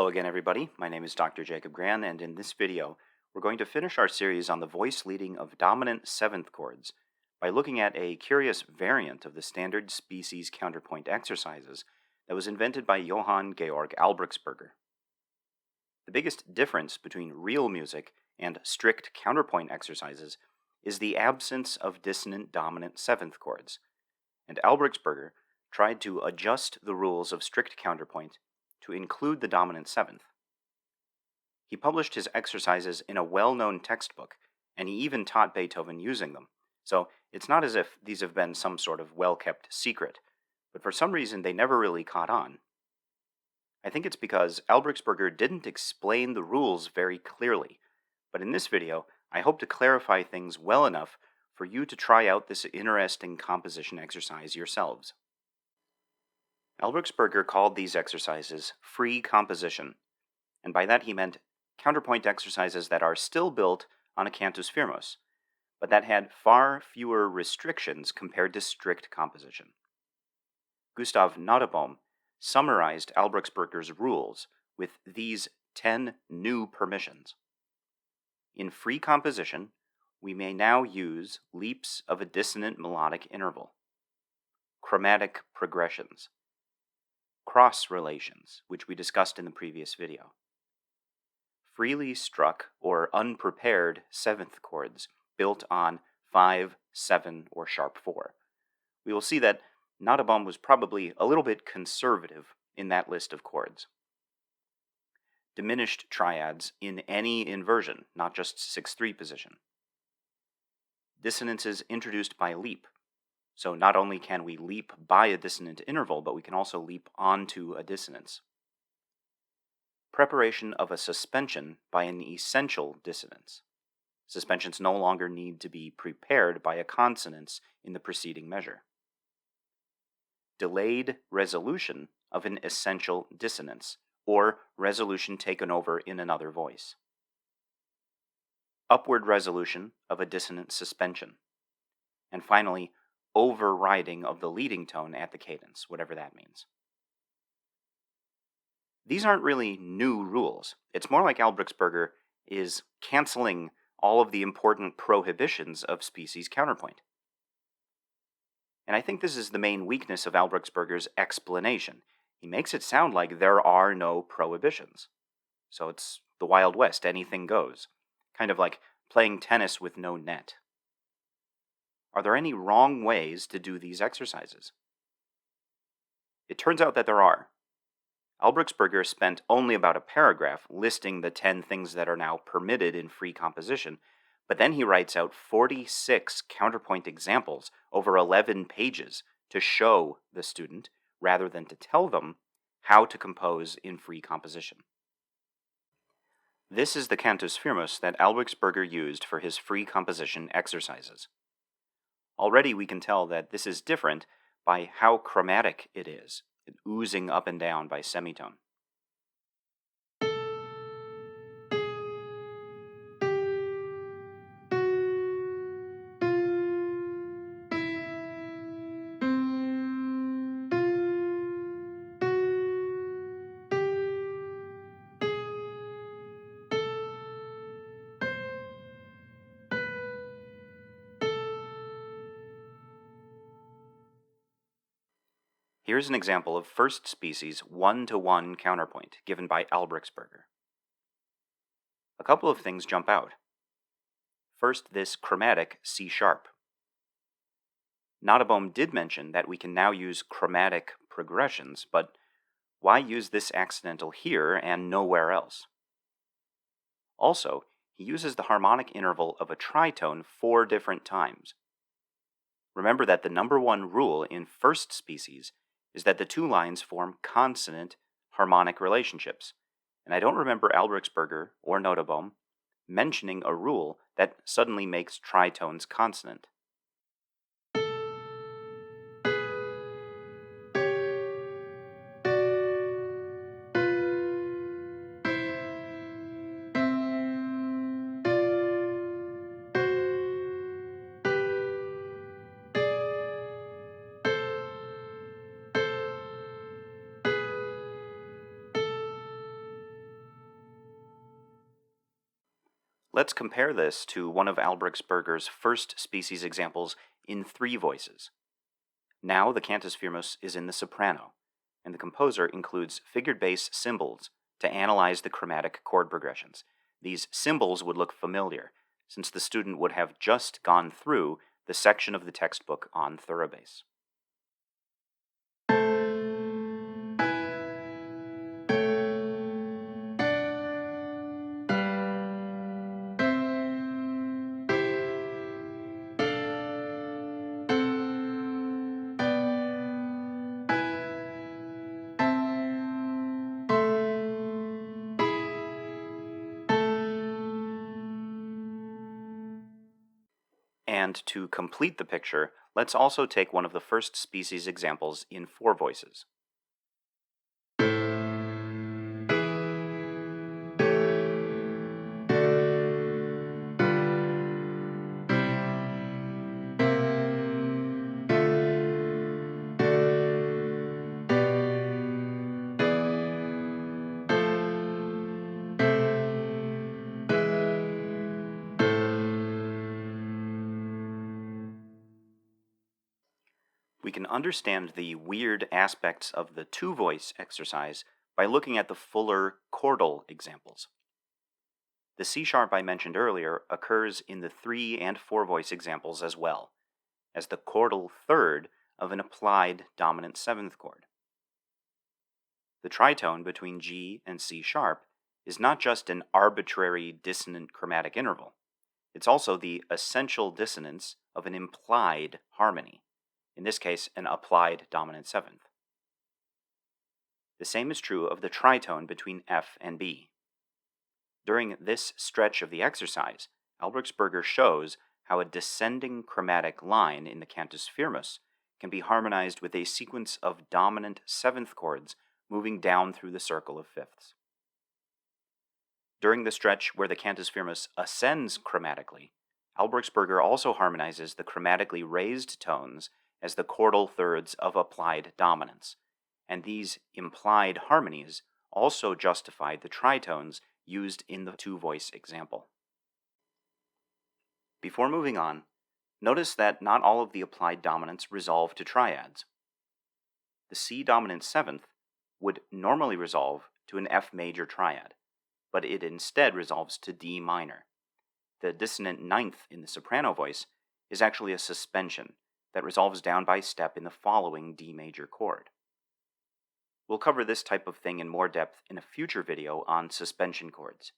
Hello again, everybody. My name is Dr. Jacob Gran, and in this video, we're going to finish our series on the voice leading of dominant seventh chords by looking at a curious variant of the standard species counterpoint exercises that was invented by Johann Georg Albrechtsberger. The biggest difference between real music and strict counterpoint exercises is the absence of dissonant dominant seventh chords, and Albrechtsberger tried to adjust the rules of strict counterpoint to include the dominant seventh. He published his exercises in a well-known textbook, and he even taught Beethoven using them, so it's not as if these have been some sort of well-kept secret, but for some reason they never really caught on. I think it's because Albrechtsberger didn't explain the rules very clearly, but in this video, I hope to clarify things well enough for you to try out this interesting composition exercise yourselves. Albrechtsberger called these exercises free composition, and by that he meant counterpoint exercises that are still built on a Cantus Firmus, but that had far fewer restrictions compared to strict composition. Gustav Nottebohm summarized Albrechtsberger's rules with these 10 new permissions. In free composition, we may now use leaps of a dissonant melodic interval, chromatic progressions, cross relations, which we discussed in the previous video, freely struck or unprepared seventh chords built on 5, 7, or sharp 4. We will see that Nottebohm was probably a little bit conservative in that list of chords. Diminished triads in any inversion, not just 6-3 position. Dissonances introduced by leap. So not only can we leap by a dissonant interval, but we can also leap onto a dissonance. Preparation of a suspension by an essential dissonance. Suspensions no longer need to be prepared by a consonance in the preceding measure. Delayed resolution of an essential dissonance, or resolution taken over in another voice. Upward resolution of a dissonant suspension. And finally, overriding of the leading tone at the cadence, whatever that means. These aren't really new rules. It's more like Albrechtsberger is canceling all of the important prohibitions of species counterpoint. And I think this is the main weakness of Albrechtsberger's explanation. He makes it sound like there are no prohibitions. So it's the Wild West, anything goes. Kind of like playing tennis with no net. Are there any wrong ways to do these exercises? It turns out that there are. Albrechtsberger spent only about a paragraph listing the 10 things that are now permitted in free composition, but then he writes out 46 counterpoint examples over 11 pages to show the student, rather than to tell them, how to compose in free composition. This is the Cantus Firmus that Albrechtsberger used for his free composition exercises. Already we can tell that this is different by how chromatic it is, oozing up and down by semitone. Here's an example of first species one-to-one counterpoint given by Albrechtsberger. A couple of things jump out. First, this chromatic C-sharp. Nottebohm did mention that we can now use chromatic progressions, but why use this accidental here and nowhere else? Also, he uses the harmonic interval of a tritone 4 different times. Remember that the number one rule in first species is that the two lines form consonant harmonic relationships, and I don't remember Albrechtsberger or Nottebohm mentioning a rule that suddenly makes tritones consonant. Let's compare this to one of Albrechtsberger's first species examples in 3 voices. Now the Cantus Firmus is in the soprano, and the composer includes figured bass symbols to analyze the chromatic chord progressions. These symbols would look familiar, since the student would have just gone through the section of the textbook on thorough-bass. And to complete the picture, let's also take one of the first species examples in 4 voices. We can understand the weird aspects of the 2-voice exercise by looking at the fuller chordal examples. The C-sharp I mentioned earlier occurs in the 3 and 4-voice examples as well, as the chordal third of an applied dominant 7th chord. The tritone between G and C-sharp is not just an arbitrary dissonant chromatic interval, it's also the essential dissonance of an implied harmony, in this case an applied dominant 7th. The same is true of the tritone between F and B. During this stretch of the exercise, Albrechtsberger shows how a descending chromatic line in the Cantus Firmus can be harmonized with a sequence of dominant 7th chords moving down through the circle of fifths. During the stretch where the Cantus Firmus ascends chromatically, Albrechtsberger also harmonizes the chromatically raised tones as the chordal thirds of applied dominance, and these implied harmonies also justify the tritones used in the 2-voice example. Before moving on, notice that not all of the applied dominants resolve to triads. The C dominant 7th would normally resolve to an F major triad, but it instead resolves to D minor. The dissonant 9th in the soprano voice is actually a suspension that resolves down by step in the following D major chord. We'll cover this type of thing in more depth in a future video on suspension chords.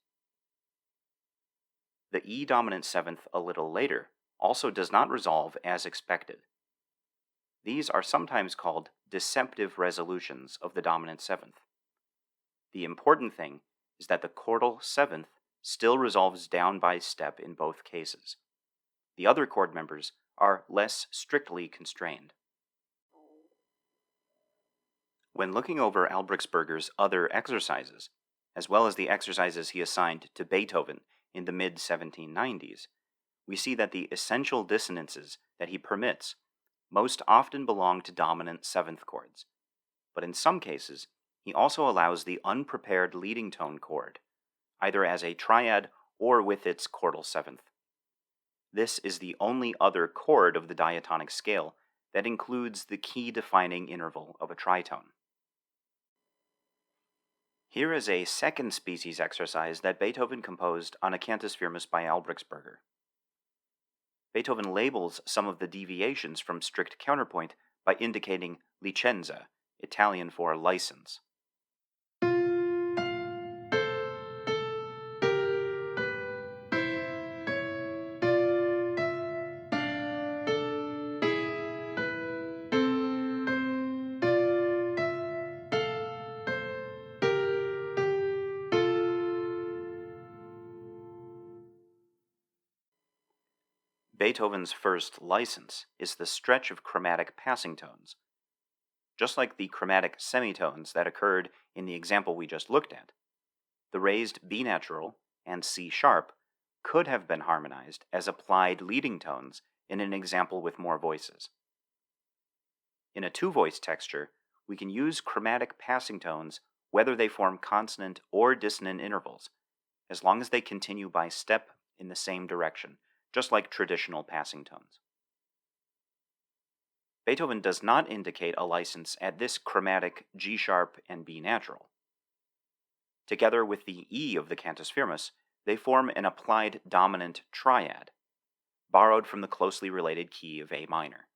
The E dominant 7th a little later also does not resolve as expected. These are sometimes called deceptive resolutions of the dominant 7th. The important thing is that the chordal 7th still resolves down by step in both cases. The other chord members are less strictly constrained. When looking over Albrechtsberger's other exercises, as well as the exercises he assigned to Beethoven in the mid-1790s, we see that the essential dissonances that he permits most often belong to dominant 7th chords, but in some cases he also allows the unprepared leading tone chord, either as a triad or with its chordal 7th. This is the only other chord of the diatonic scale that includes the key-defining interval of a tritone. Here is a second species exercise that Beethoven composed on a Cantus Firmus by Albrechtsberger. Beethoven labels some of the deviations from strict counterpoint by indicating licenza, Italian for license. Beethoven's first license is the stretch of chromatic passing tones. Just like the chromatic semitones that occurred in the example we just looked at, the raised B natural and C sharp could have been harmonized as applied leading tones in an example with more voices. In a 2-voice texture, we can use chromatic passing tones whether they form consonant or dissonant intervals, as long as they continue by step in the same direction, just like traditional passing tones. Beethoven does not indicate a license at this chromatic G sharp and B natural. Together with the E of the Cantus Firmus, they form an applied dominant triad, borrowed from the closely related key of A minor.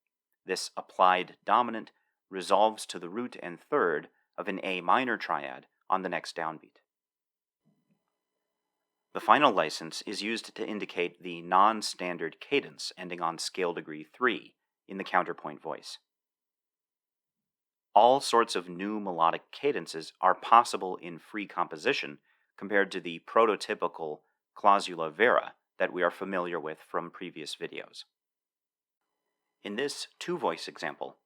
This applied dominant resolves to the root and third of an A minor triad on the next downbeat. The final license is used to indicate the non-standard cadence ending on scale degree 3 in the counterpoint voice. All sorts of new melodic cadences are possible in free composition compared to the prototypical clausula vera that we are familiar with from previous videos. In this two-voice example,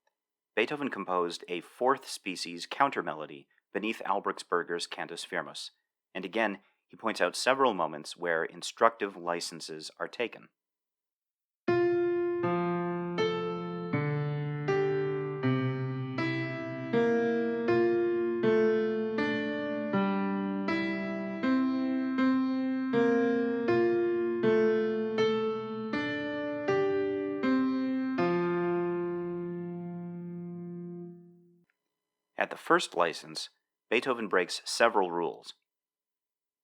Beethoven composed a fourth species countermelody beneath Albrechtsberger's Cantus Firmus, and again, he points out several moments where instructive licenses are taken. At the first license, Beethoven breaks several rules.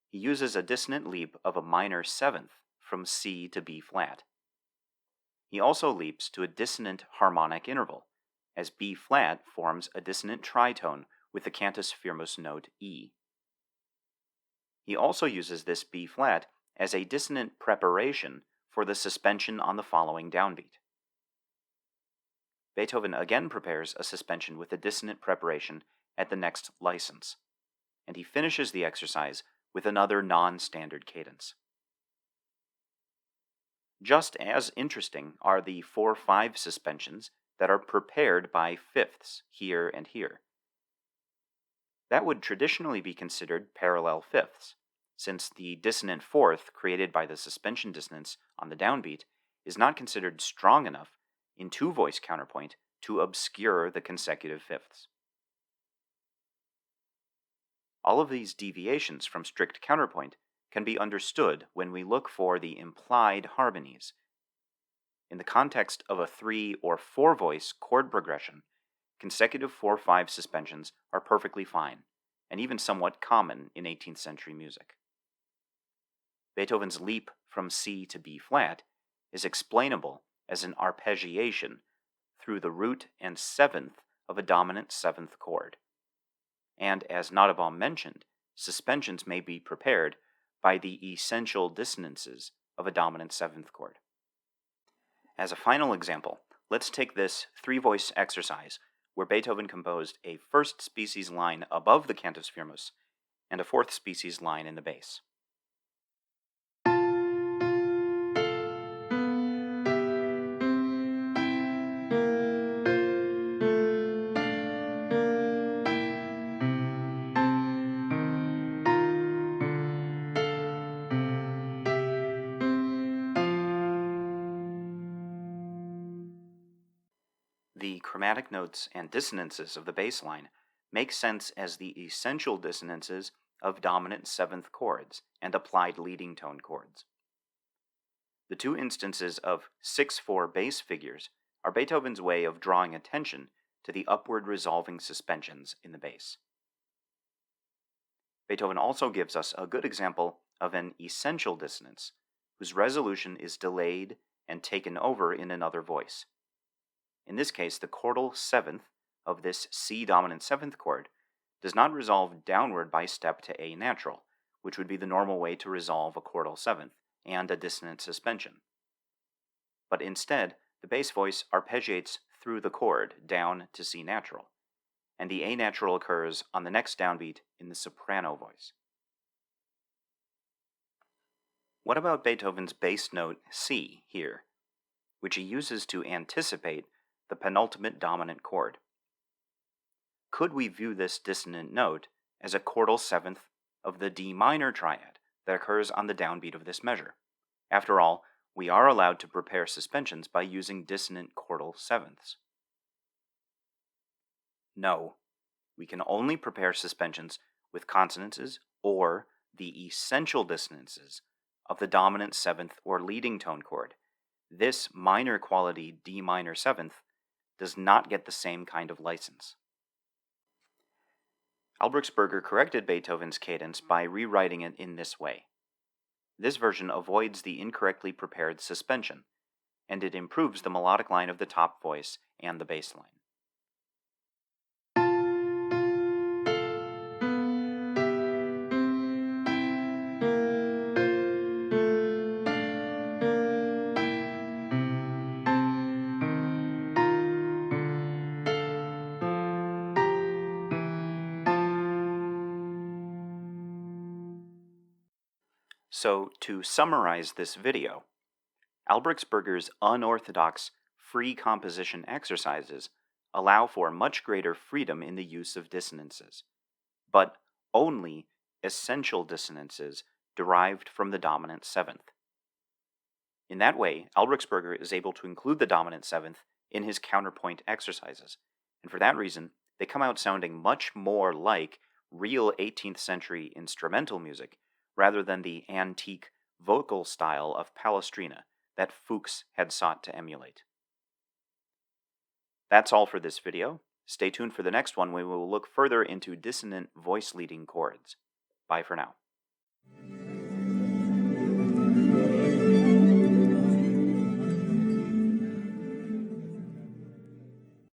He uses a dissonant leap of a minor seventh from C to B flat. He also leaps to a dissonant harmonic interval, as B flat forms a dissonant tritone with the Cantus Firmus note E. He also uses this B flat as a dissonant preparation for the suspension on the following downbeat. Beethoven again prepares a suspension with a dissonant preparation at the next license, and he finishes the exercise with another non-standard cadence. Just as interesting are the 4/5 suspensions that are prepared by fifths here and here. That would traditionally be considered parallel fifths, since the dissonant fourth created by the suspension dissonance on the downbeat is not considered strong enough in two-voice counterpoint to obscure the consecutive fifths. All of these deviations from strict counterpoint can be understood when we look for the implied harmonies. In the context of a 3 or 4-voice chord progression, consecutive 4/5 suspensions are perfectly fine, and even somewhat common in 18th century music. Beethoven's leap from C to B flat is explainable as an arpeggiation through the root and seventh of a dominant seventh chord. And as Nottebohm mentioned, suspensions may be prepared by the essential dissonances of a dominant seventh chord. As a final example, let's take this 3-voice exercise where Beethoven composed a first species line above the Cantus Firmus and a fourth species line in the bass. The chromatic notes and dissonances of the bass line make sense as the essential dissonances of dominant seventh chords and applied leading tone chords. The two instances of 6/4 bass figures are Beethoven's way of drawing attention to the upward resolving suspensions in the bass. Beethoven also gives us a good example of an essential dissonance whose resolution is delayed and taken over in another voice. In this case, the chordal seventh of this C dominant seventh chord does not resolve downward by step to A natural, which would be the normal way to resolve a chordal seventh and a dissonant suspension. But instead, the bass voice arpeggiates through the chord down to C natural, and the A natural occurs on the next downbeat in the soprano voice. What about Beethoven's bass note C here, which he uses to anticipate the penultimate dominant chord? Could we view this dissonant note as a chordal seventh of the D minor triad that occurs on the downbeat of this measure? After all, we are allowed to prepare suspensions by using dissonant chordal sevenths. No, we can only prepare suspensions with consonances or the essential dissonances of the dominant seventh or leading tone chord, this minor quality D minor seventh does not get the same kind of license. Albrechtsberger corrected Beethoven's cadence by rewriting it in this way. This version avoids the incorrectly prepared suspension, and it improves the melodic line of the top voice and the bass line. So, to summarize this video, Albrechtsberger's unorthodox free composition exercises allow for much greater freedom in the use of dissonances, but only essential dissonances derived from the dominant seventh. In that way, Albrechtsberger is able to include the dominant seventh in his counterpoint exercises, and for that reason, they come out sounding much more like real 18th century instrumental music rather than the antique vocal style of Palestrina that Fuchs had sought to emulate. That's all for this video. Stay tuned for the next one when we will look further into dissonant voice leading chords. Bye for now.